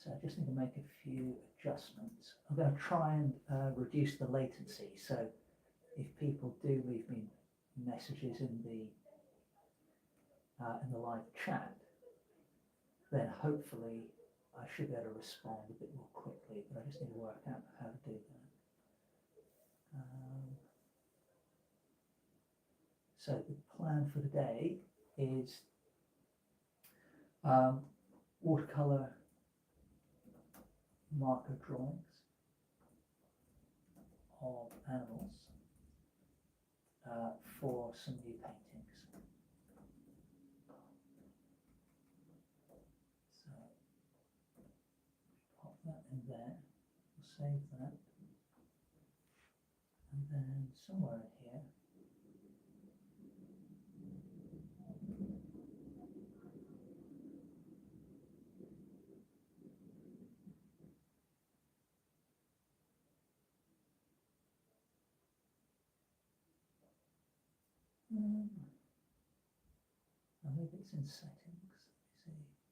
So I just need to make a few adjustments. I'm going to try and reduce the latency. So if people do leave me messages in the live chat, then hopefully I should be able to respond a bit more quickly. But I just need to work out how to do that. So the plan for the day is watercolor marker drawings of animals for some new paintings. So pop that in there, we'll save that, and then somewhere in here maybe it's in settings. Let me see.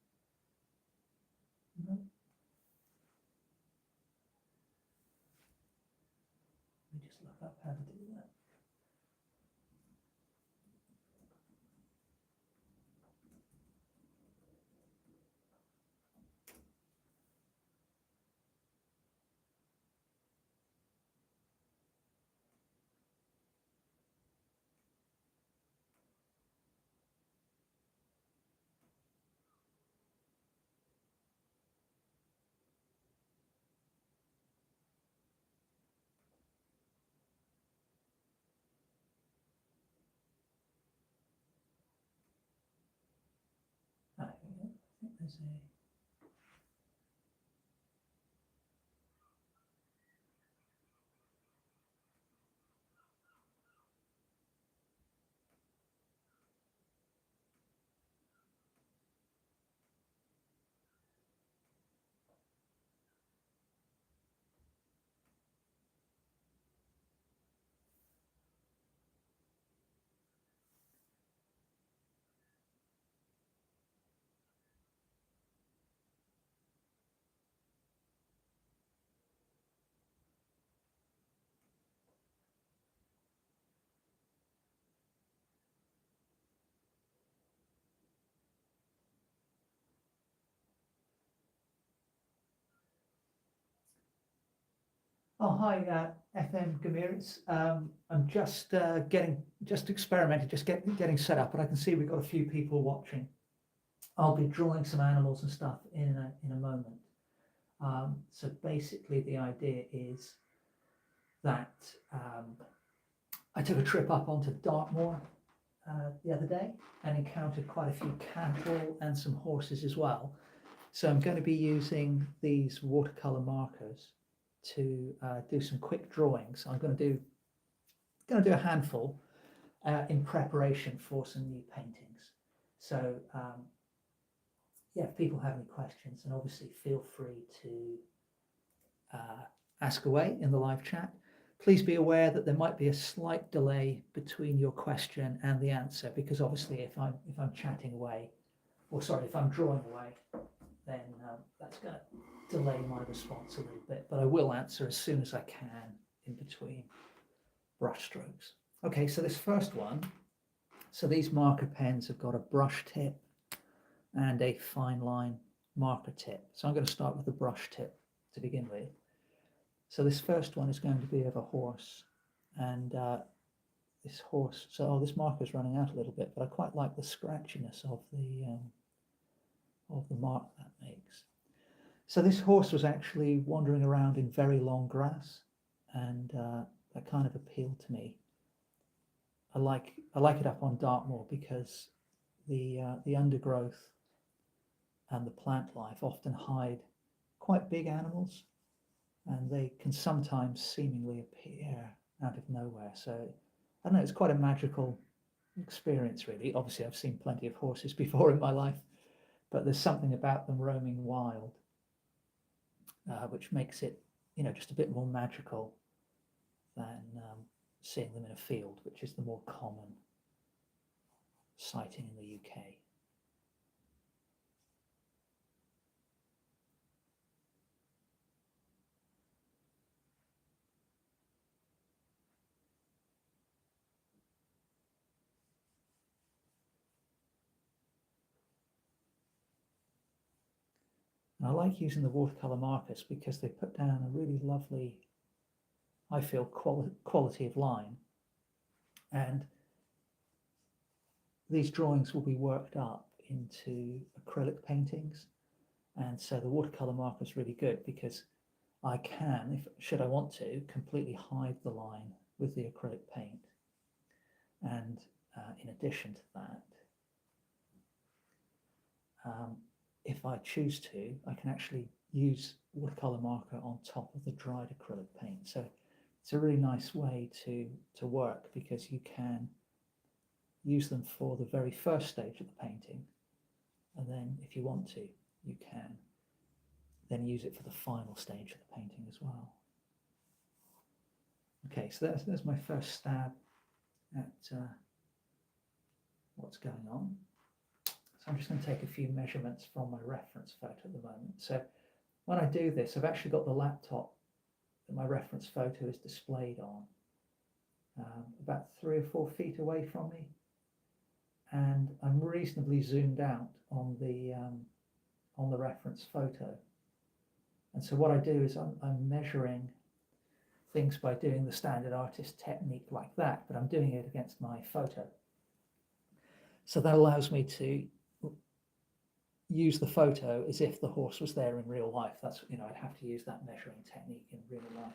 No. Let me just look up how to do that. Here we go. I think there's a Oh, hi, FM Gamiris. I'm just experimenting, getting set up, but I can see we've got a few people watching. I'll be drawing some animals and stuff in a moment. So basically, the idea is that I took a trip up onto Dartmoor the other day and encountered quite a few cattle and some horses as well. So I'm going to be using these watercolor markers to do some quick drawings. I'm going to do a handful in preparation for some new paintings. So yeah, if people have any questions, then obviously feel free to ask away in the live chat. Please be aware that there might be a slight delay between your question and the answer, because obviously if I'm chatting away, or sorry, if I'm drawing away, then that's going to delay my response a little bit, but I will answer as soon as I can in between brush strokes. Okay, so this first one, so these marker pens have got a brush tip and a fine line marker tip. So I'm going to start with the brush tip to begin with. So this first one is going to be of a horse, and this horse, so this marker is running out a little bit, but I quite like the scratchiness of the mark that makes. So this horse was actually wandering around in very long grass, and that kind of appealed to me. I like it up on Dartmoor because the undergrowth and the plant life often hide quite big animals, and they can sometimes seemingly appear out of nowhere. So I don't know, it's quite a magical experience, really. Obviously, I've seen plenty of horses before in my life, but there's something about them roaming wild which makes it, just a bit more magical than seeing them in a field, which is the more common sighting in the UK. And I like using the watercolor markers because they put down a really lovely, I feel, quality of line. And these drawings will be worked up into acrylic paintings. And so the watercolor marker is really good because I can, if should I want to, completely hide the line with the acrylic paint. And in addition to that, if I choose to, I can actually use watercolor marker on top of the dried acrylic paint. So it's a really nice way to work because you can use them for the very first stage of the painting. And then if you want to, you can then use it for the final stage of the painting as well. Okay, so there's my first stab at what's going on. So I'm just going to take a few measurements from my reference photo at the moment. So when I do this, I've actually got the laptop that my reference photo is displayed on about 3 or 4 feet away from me. And I'm reasonably zoomed out on the reference photo. And so what I do is I'm measuring things by doing the standard artist technique like that, but I'm doing it against my photo. So that allows me to use the photo as if the horse was there in real life. That's, I'd have to use that measuring technique in real life.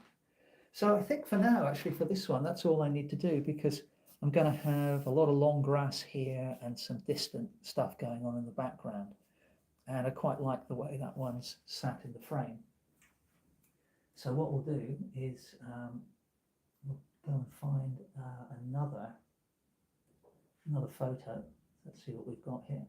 So I think for now, actually for this one, that's all I need to do because I'm going to have a lot of long grass here and some distant stuff going on in the background. And I quite like the way that one's sat in the frame. So what we'll do is we'll go and find another photo. Let's see what we've got here.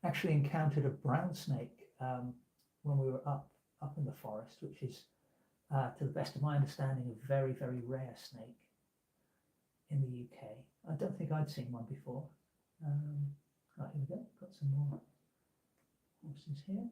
Actually encountered a brown snake when we were up in the forest, which is, to the best of my understanding, a very, very rare snake in the UK. I don't think I'd seen one before. Right, here we go. Got some more horses here.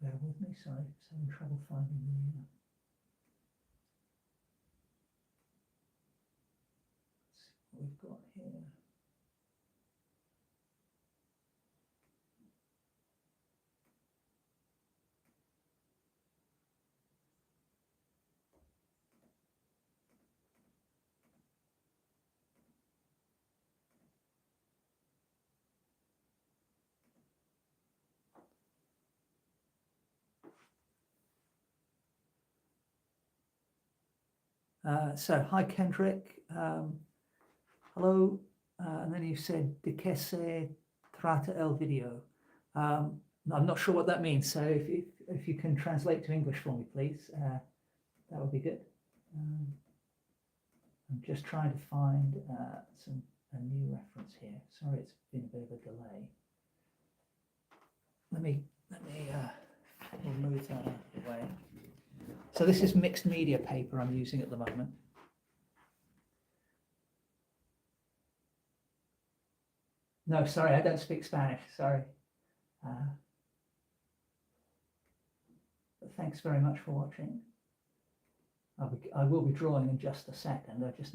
Bear with me, sorry, just having trouble finding the. Let's see what we've got here. So hi Kendrick, hello, and then you said de que se trata el video. I'm not sure what that means, so if you can translate to English for me, please, that would be good. I'm just trying to find a new reference here. Sorry, it's been a bit of a delay. Let me remove that out of the way. So this is mixed media paper I'm using at the moment. No, sorry, I don't speak Spanish, sorry. But thanks very much for watching. I will be drawing in just a second. I'm just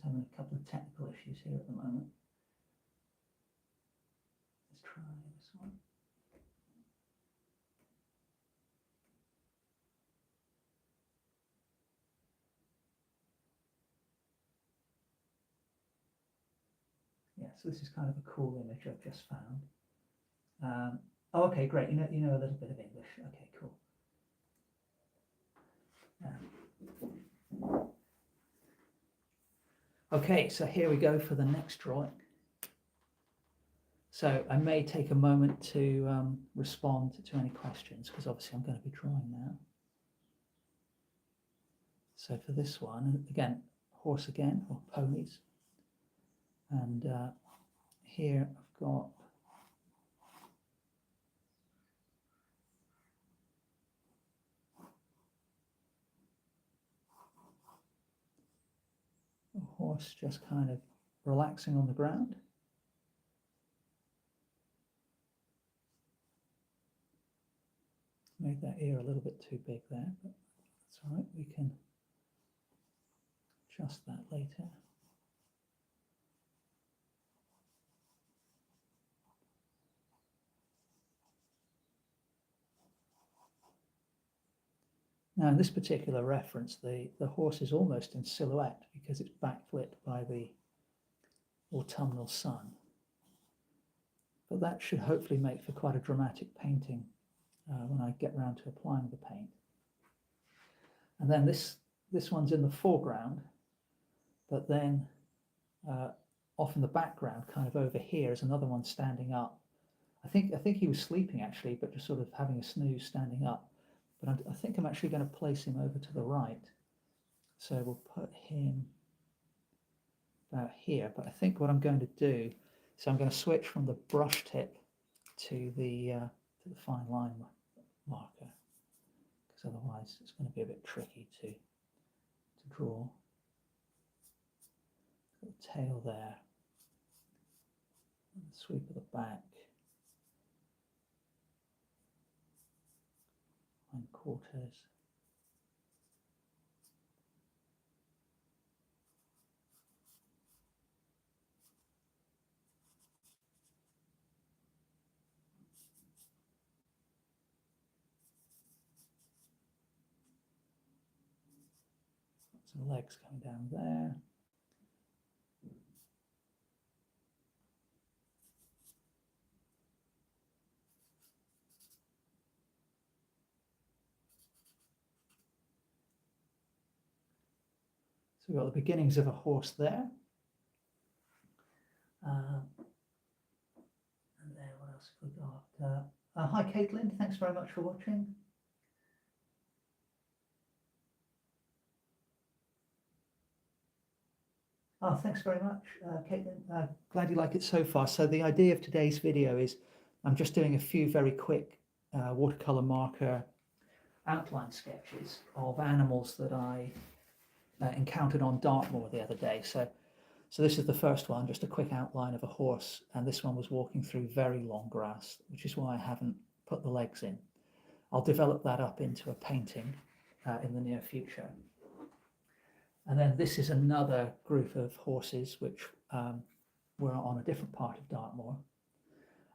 having a couple of technical issues here at the moment. Let's try this one. Yeah, so this is kind of a cool image I've just found. Oh, okay, great. You know a little bit of English. Okay, cool. Okay, so here we go for the next drawing. So I may take a moment to respond to any questions because obviously I'm going to be drawing now. So for this one, again, horse again, or ponies. And here I've got a horse just kind of relaxing on the ground. Made that ear a little bit too big there, but that's all right, we can adjust that later. Now in this particular reference, the horse is almost in silhouette because it's backlit by the autumnal sun. But that should hopefully make for quite a dramatic painting when I get round to applying the paint. And then this one's in the foreground, but then off in the background, kind of over here, is another one standing up. I think he was sleeping actually, but just sort of having a snooze standing up. But I think I'm actually going to place him over to the right. So we'll put him about here. But I think what I'm going to do, so I'm going to switch from the brush tip to the fine line marker, because otherwise it's going to be a bit tricky to draw. Got the tail there, and the sweep of the back, hindquarters. Some legs coming down there. So we've got the beginnings of a horse there. And then what else have we got? Hi Caitlin, thanks very much for watching. Oh, thanks very much, Caitlin. Glad you like it so far. So the idea of today's video is I'm just doing a few very quick watercolor marker outline sketches of animals that I encountered on Dartmoor the other day. So this is the first one, just a quick outline of a horse, and this one was walking through very long grass, which is why I haven't put the legs in. I'll develop that up into a painting in the near future. And then this is another group of horses which were on a different part of Dartmoor.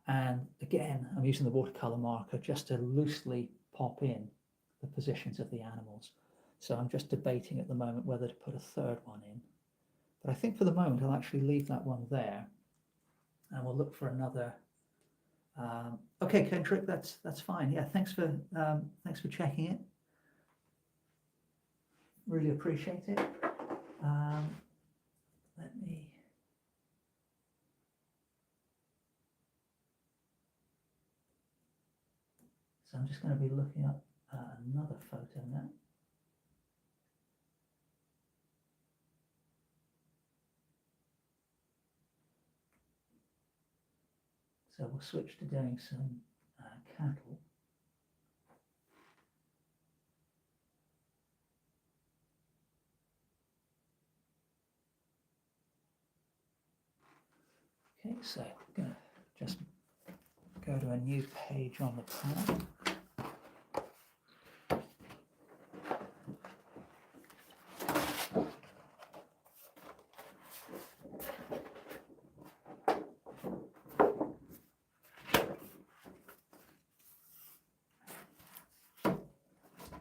And again, I'm using the watercolor marker just to loosely pop in the positions of the animals. So I'm just debating at the moment whether to put a third one in. But I think for the moment I'll actually leave that one there, and we'll look for another. Okay, Kendrick, that's fine. Yeah, thanks for checking it. Really appreciate it. Let me. So I'm just going to be looking up another photo now. So we'll switch to doing some cattle. Okay, so I'm going to just go to a new page on the pad.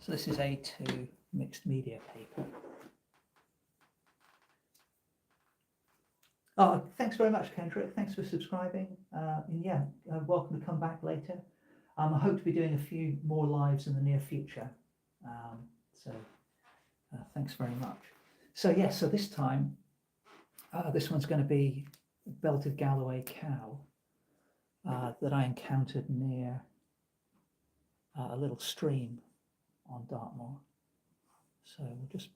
So this is A2 mixed media paper. Oh, thanks very much, Kendrick. Thanks for subscribing. And yeah, welcome to come back later. I hope to be doing a few more lives in the near future. Thanks very much. So yeah, so this time, this one's going to be a belted Galloway cow that I encountered near a little stream on Dartmoor. So we'll just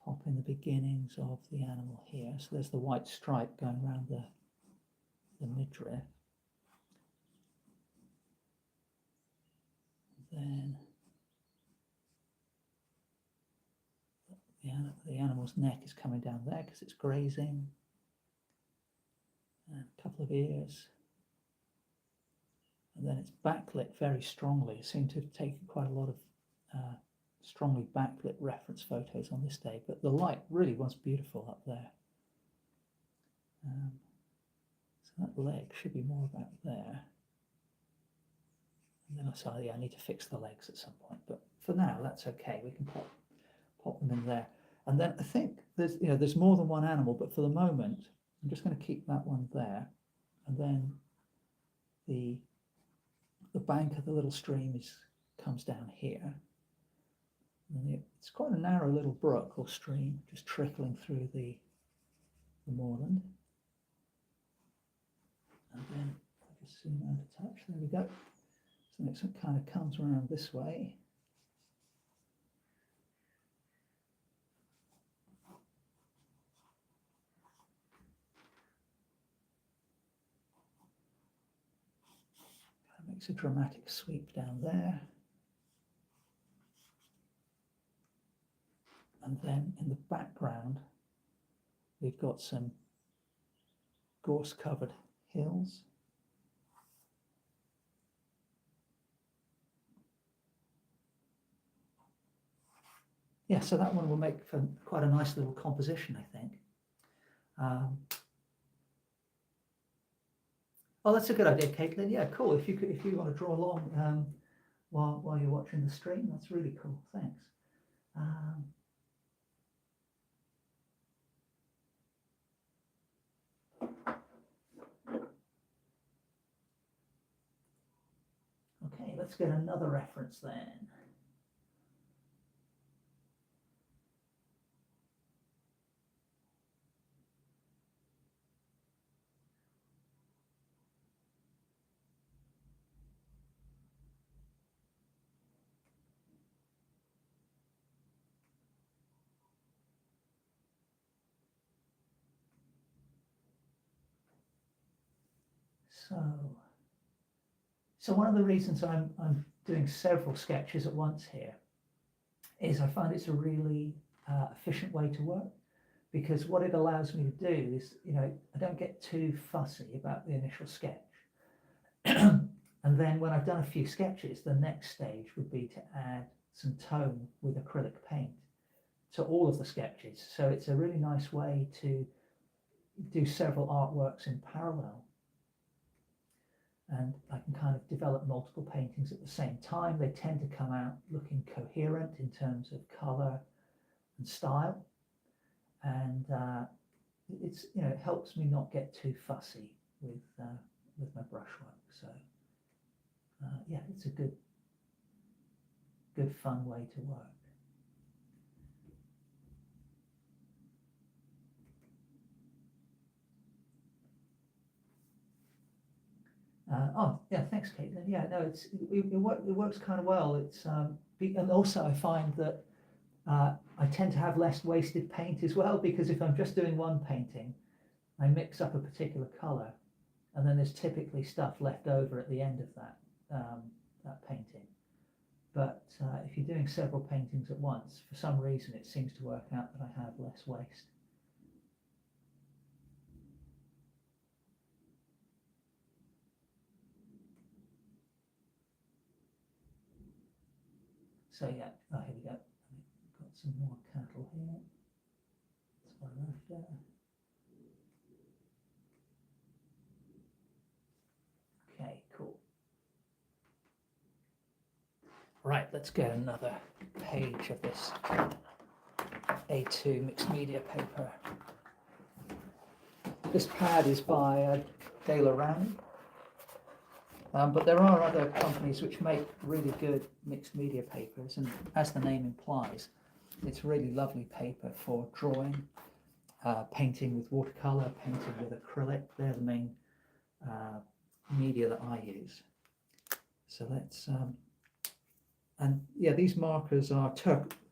pop in the beginnings of the animal here. So there's the white stripe going around the midriff. Then the animal's neck is coming down there because it's grazing. And a couple of ears. And then it's backlit very strongly. It seemed to have taken quite a lot of strongly backlit reference photos on this day, but the light really was beautiful up there. So that leg should be more about there. And then I need to fix the legs at some point, but for now that's okay. We can pop them in there. And then I think there's more than one animal, but for the moment I'm just going to keep that one there, and then the bank of the little stream comes down here. And it's quite a narrow little brook or stream just trickling through the moorland. And then I just zoom out a touch. There we go. So it kind of comes around this way. Kind of makes a dramatic sweep down there. And then in the background, we've got some gorse-covered hills. Yeah, so that one will make for quite a nice little composition, I think. Oh, that's a good idea, Caitlin. Yeah, cool. If you want to draw along while you're watching the stream, that's really cool. Thanks. Okay, let's get another reference then. So one of the reasons I'm doing several sketches at once here is I find it's a really efficient way to work, because what it allows me to do is, I don't get too fussy about the initial sketch. And then when I've done a few sketches, the next stage would be to add some tone with acrylic paint to all of the sketches. So it's a really nice way to do several artworks in parallel. And I can kind of develop multiple paintings at the same time. They tend to come out looking coherent in terms of color and style. And it helps me not get too fussy with my brushwork. So yeah, it's a good fun way to work. Oh yeah, thanks, Caitlin. Yeah, no, it works kind of well. It's and also I find that I tend to have less wasted paint as well, because if I'm just doing one painting, I mix up a particular color, and then there's typically stuff left over at the end of that painting. But if you're doing several paintings at once, for some reason it seems to work out that I have less waste. So yeah, here we go. Got some more cattle here. That's what I'm after. Okay, cool. Right, let's get another page of this A2 mixed media paper. This pad is by De La Rani. But there are other companies which make really good mixed media papers, and as the name implies, it's really lovely paper for drawing, painting with watercolor, painting with acrylic. They're the main media that I use. So let's, and yeah, these markers are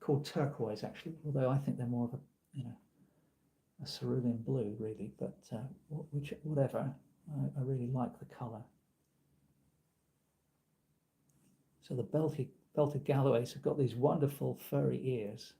called turquoise actually, although I think they're more of a cerulean blue really, but whatever. I really like the colour. So the belted Galloways have got these wonderful furry ears.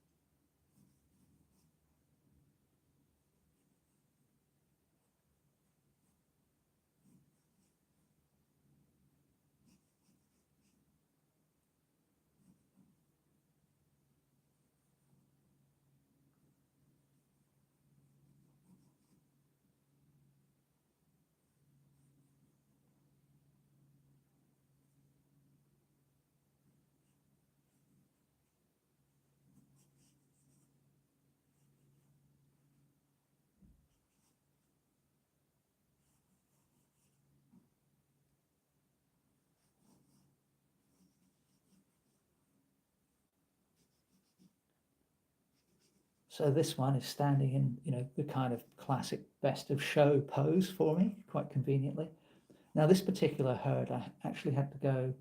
So this one is standing in, the kind of classic best of show pose for me, quite conveniently. Now, this particular herd, I actually had to go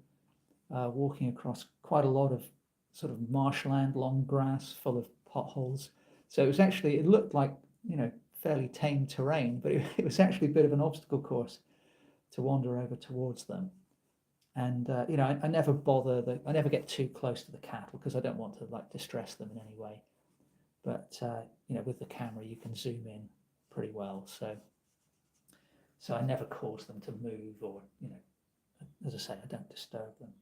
walking across quite a lot of sort of marshland, long grass full of potholes. So it looked like, fairly tame terrain, but it was actually a bit of an obstacle course to wander over towards them. And, I never I never get too close to the cattle because I don't want to like distress them in any way. But, with the camera, you can zoom in pretty well. So I never cause them to move or, as I say, I don't disturb them.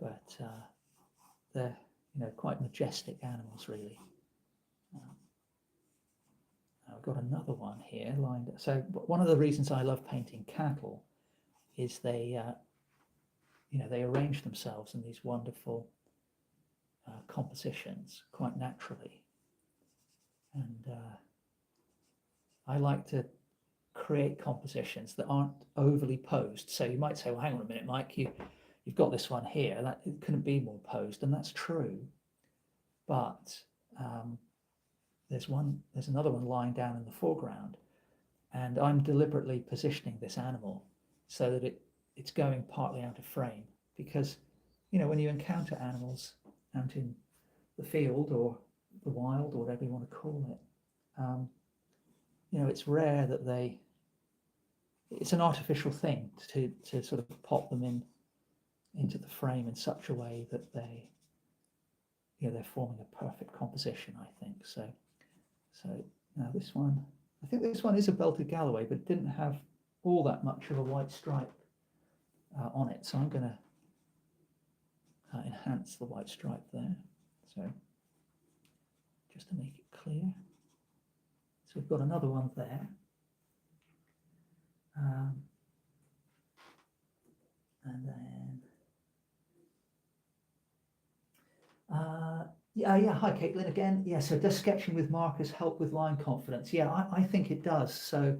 But they're, quite majestic animals, really. I've got another one here lined up. So one of the reasons I love painting cattle is they arrange themselves in these wonderful compositions quite naturally. And I like to create compositions that aren't overly posed. So you might say, well, hang on a minute, Mike, you've got this one here, that it couldn't be more posed, and that's true. But there's another one lying down in the foreground, and I'm deliberately positioning this animal so that it's going partly out of frame, because when you encounter animals out in the field or the wild, or whatever you want to call it, it's rare that it's an artificial thing to sort of pop them into the frame in such a way that they're forming a perfect composition, I think. So now this one, I think this one is a belted Galloway, but it didn't have all that much of a white stripe on it. So I'm going to enhance the white stripe there. So just to make it clear. So we've got another one there. And then, hi Caitlin again. Yeah, so does sketching with markers help with line confidence? Yeah, I think it does. So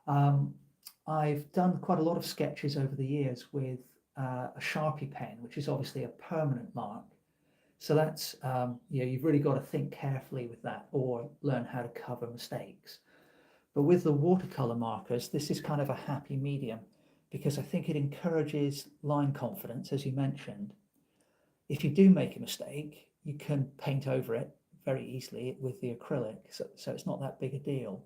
I've done quite a lot of sketches over the years with a Sharpie pen, which is obviously a permanent mark. So that's, you've really got to think carefully with that or learn how to cover mistakes. But with the watercolor markers, this is kind of a happy medium because I think it encourages line confidence, as you mentioned. If you do make a mistake, you can paint over it very easily with the acrylic, so it's not that big a deal.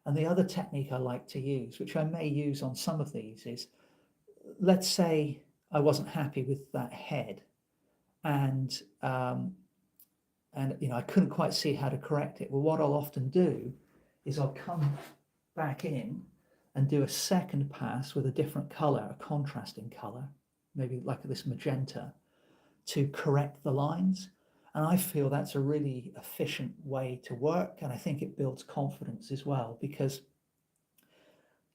And the other technique I like to use, which I may use on some of these, is let's say I wasn't happy with that head, and I couldn't quite see how to correct it. Well, what I'll often do is I'll come back in and do a second pass with a different color, a contrasting color, maybe like this magenta, to correct the lines. And I feel that's a really efficient way to work. And I think it builds confidence as well, because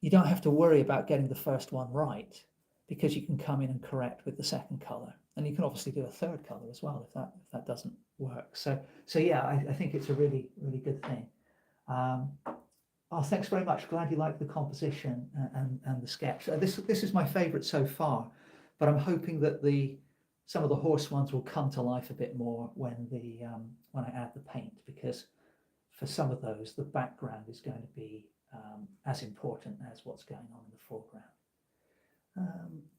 you don't have to worry about getting the first one right, because you can come in and correct with the second color. And you can obviously do a third color as well if that doesn't work. So yeah, I think it's a really, really good thing. Thanks very much. Glad you liked the composition and the sketch. This is my favorite so far, but I'm hoping that some of the horse ones will come to life a bit more when I add the paint, because for some of those, the background is going to be as important as what's going on in the foreground.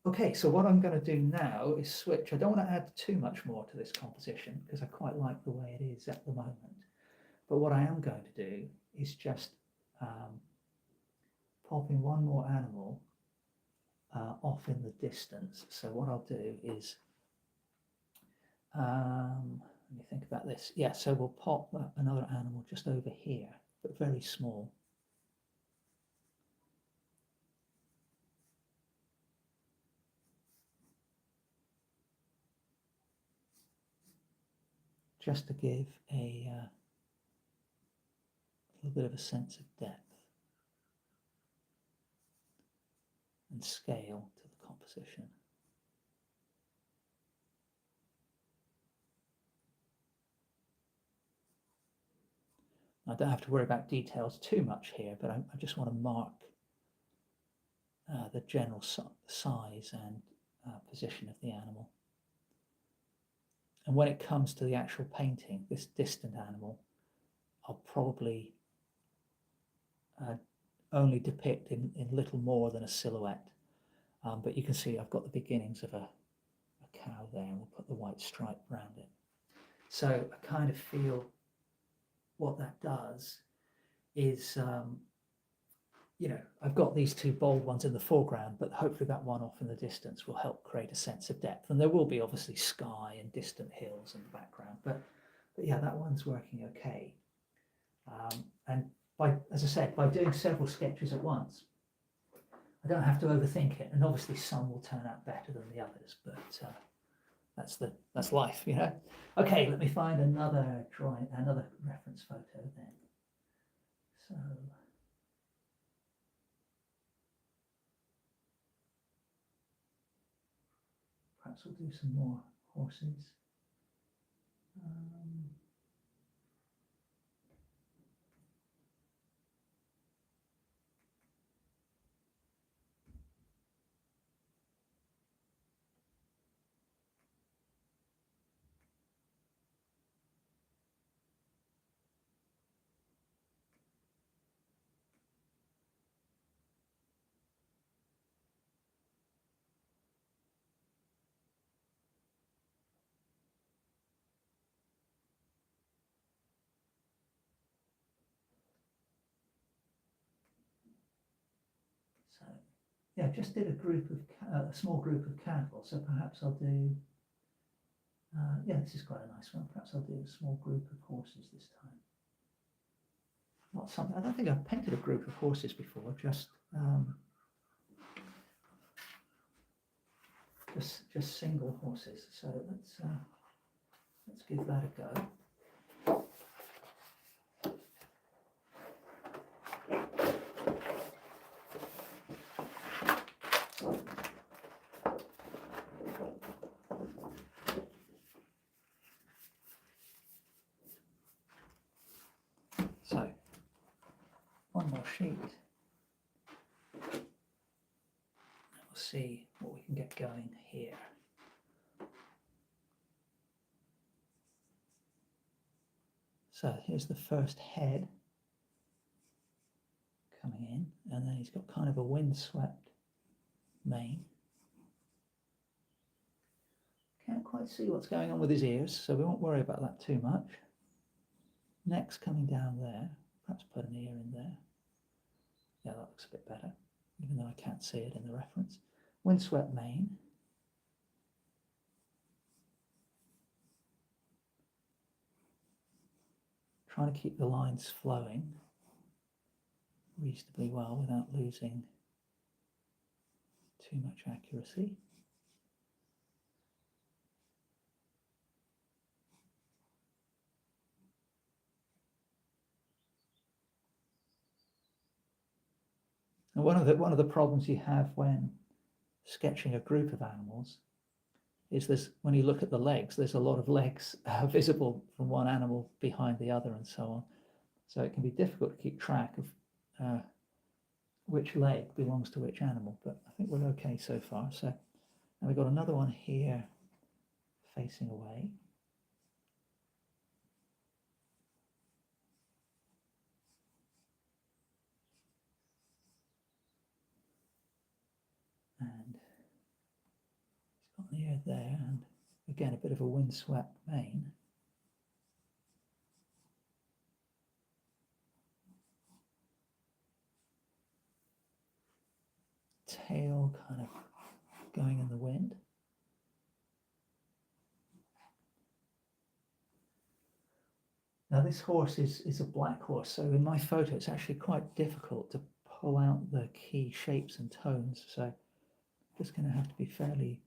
Okay, so what I'm going to do now is switch. I don't want to add too much more to this composition because I quite like the way it is at the moment. But what I am going to do is just popping one more animal off in the distance. So what I'll do is, let me think about this. Yeah, so we'll pop another animal just over here, but very small. Just to give a little bit of a sense of depth and scale to the composition. I don't have to worry about details too much here, but I just want to mark the general size and position of the animal. And when it comes to the actual painting, this distant animal, I'll probably only depict in little more than a silhouette. But you can see I've got the beginnings of a cow there, and we'll put the white stripe around it. So I kind of feel what that does is, you know, I've got these two bold ones in the foreground, but hopefully that one off in the distance will help create a sense of depth. And there will be obviously sky and distant hills in the background, but yeah, that one's working okay. And as I said, by doing several sketches at once, I don't have to overthink it. And obviously some will turn out better than the others, but that's life, you know. Okay, let me find another drawing, another reference photo then. So perhaps we'll do some more horses. So yeah, just did a small group of cattle. So perhaps I'll do, yeah, this is quite a nice one. Perhaps I'll do a small group of horses this time. Not something, I don't think I've painted a group of horses before, just single horses. So let's give that a go. So one more sheet. We'll see what we can get going here. So here's the first head coming in, and then he's got kind of a windswept mane. Can't quite see what's going on with his ears, so we won't worry about that too much. Neck's coming down there. Perhaps put an ear in there. Yeah, that looks a bit better, even though I can't see it in the reference. Windswept mane. Trying to keep the lines flowing reasonably well without losing too much accuracy. And one of the problems you have when sketching a group of animals is when you look at the legs, there's a lot of legs visible from one animal behind the other and so on. So it can be difficult to keep track of which leg belongs to which animal, but I think we're okay so far. So now we've got another one here facing away. And he's got an ear there, and again, a bit of a windswept mane. tail kind of going in the wind. Now this horse is a black horse, so in my photo it's actually quite difficult to pull out the key shapes and tones, so I'm just going to have to be fairly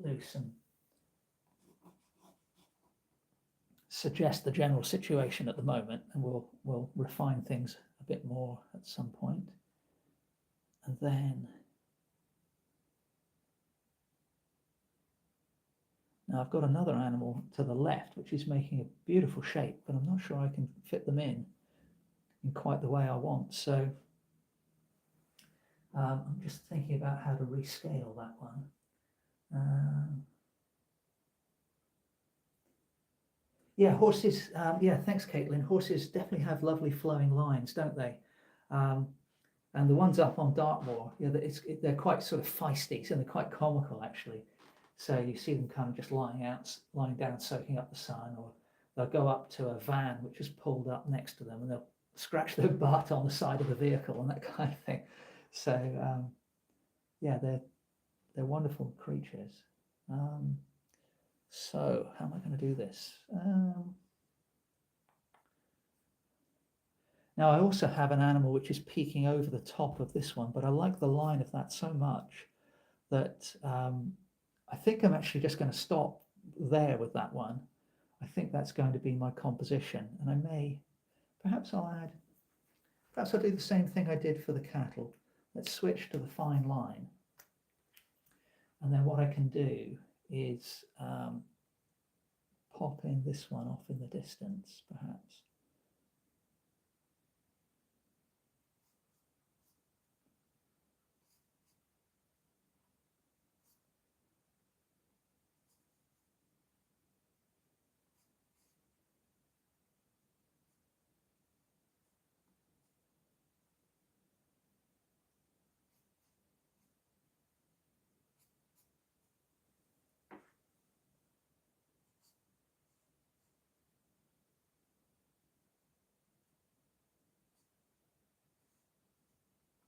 loose and suggest the general situation at the moment, and we'll refine things a bit more at some point. And then now I've got another animal to the left which is making a beautiful shape, but I'm not sure I can fit them in quite the way I want, so I'm just thinking about how to rescale that one. Yeah, horses, yeah, thanks, Caitlin. Horses definitely have lovely flowing lines, don't they? And the ones up on Dartmoor, you know, they're quite sort of feisty, so they're quite comical, actually. So you see them kind of just lying down, soaking up the sun, or they'll go up to a van which is pulled up next to them, and they'll scratch their butt on the side of the vehicle and that kind of thing. So, yeah, they're wonderful creatures. So how am I going to do this? Now I also have an animal which is peeking over the top of this one, but I like the line of that so much that I think I'm actually just going to stop there with that one. I think that's going to be my composition, and perhaps I'll do the same thing I did for the cattle. Let's switch to the fine line. And then what I can do is pop in this one off in the distance, perhaps.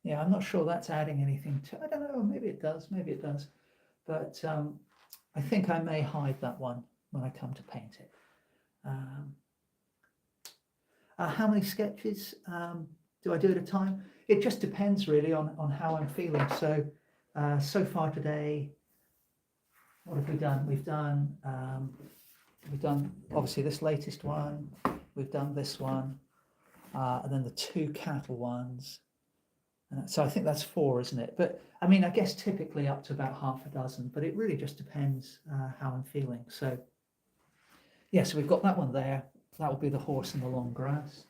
Yeah, I'm not sure that's adding anything to, I don't know, maybe it does, but I think I may hide that one when I come to paint it. How many sketches do I do at a time? It just depends really on how I'm feeling. So, so far today, what have we done? We've done obviously this latest one, we've done this one, and then the two cattle ones. So I think that's 4, isn't it? But I mean, I guess typically up to about half a dozen, but it really just depends how I'm feeling. So yeah, so we've got that one there. That will be the horse in the long grass.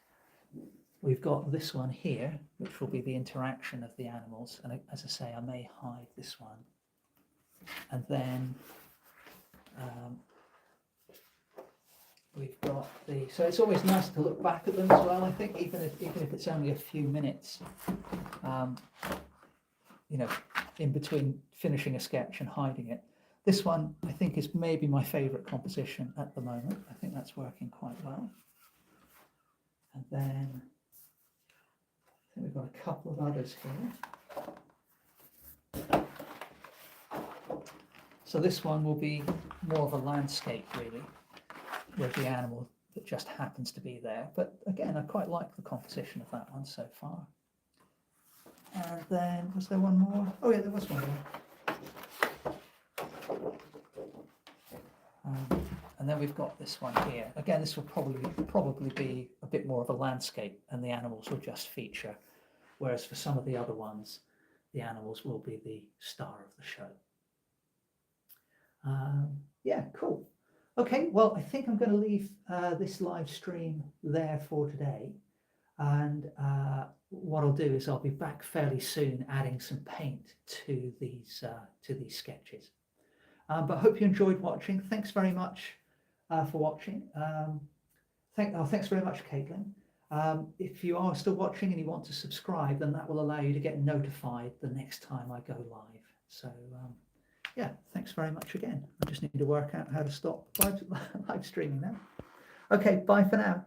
We've got this one here, which will be the interaction of the animals. And as I say, I may hide this one. And then we've got so it's always nice to look back at them as well, I think, even if it's only a few minutes, you know, in between finishing a sketch and hiding it. This one, I think, is maybe my favourite composition at the moment. I think that's working quite well. And then I think we've got a couple of others here. So this one will be more of a landscape, really, with the animal that just happens to be there. But again, I quite like the composition of that one so far. And then, was there one more? Oh yeah, there was one more. And then we've got this one here. Again, this will probably be a bit more of a landscape, and the animals will just feature. Whereas for some of the other ones, the animals will be the star of the show. Yeah, cool. Okay, well, I think I'm going to leave this live stream there for today. And what I'll do is I'll be back fairly soon adding some paint to these sketches. But I hope you enjoyed watching. Thanks very much for watching. Thanks very much, Caitlin. If you are still watching and you want to subscribe, then that will allow you to get notified the next time I go live. So yeah, thanks very much again. I just need to work out how to stop live streaming now. Okay, bye for now.